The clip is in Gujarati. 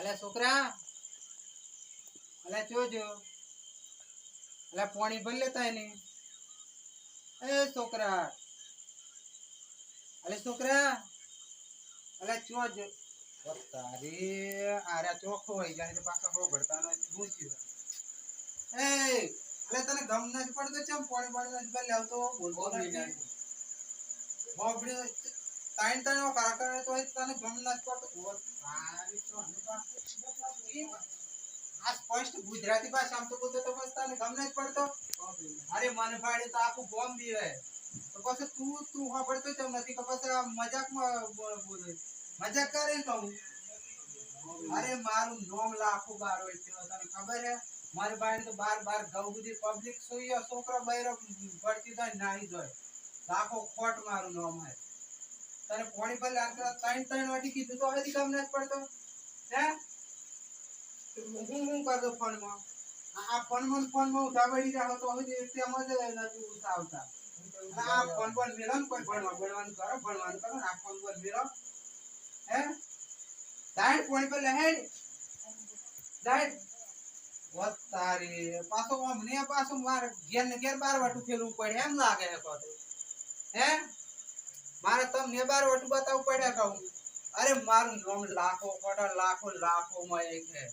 અલે છોકરા અલે જોજો અલે પાણી ભરી લેતા એને એ છોકરા અલે છોકરા અલે જોજો તારી આરા ચોખ્ખો હોય જાય તો પાછા હો ભરતા નથી પૂછ્યું એ અલે તને ગમ નથી પડતો ચમ પાણી પાણી નથી લાવતો બોલતો નથી મોબડી તાઈન તાઈન કાકા તો તને ગમ નથી પડતો ઓ તારી તો આ સ્પષ્ટ ગુજરાતી ભાષા આમ તો બોલતો તો બસ તને ગમ નથી પડતો અરે મન ફાડી તો આખું બોમ દીવે તો પછી તું સાંભળતો ચમ નથી કે પછી મજાકમાં બોલે મજાક કરે કહું અરે મારું નોમ લાખો બાર હોય તને ખબર હે મારી બાઈ તો બાર ગૌ બધી પબ્લિક સોઈ છોકરા બૈર પડતી થાય નાહી જાય લાખો ખોટ મારું નોમ હે તને પાણી પર લાગતા ત્રણ વાટી કીધું તો હજી ગમ નથી પડતો હે હું કરતો ફોનમાં આ ફોનમાં ઉઠાવડી જાવ તો હજી તેમ જ નથી ઉઠાવતા આ ફોન પર મેળો ને કોઈ ભણવાનું કરો આ ફોન પર મેળો હે દાઈડ પાણી પર લહેડ દાઈડ વાત તારી પાછો અમને પાછો માર ઘેર ને ઘેર 12 વાટું ફેરવું પડે એમ લાગે હે પાછો હે મારે તમને 12 વાટું બતાવવું પડે કહું અરે મારું નામ લાખો માં એક હે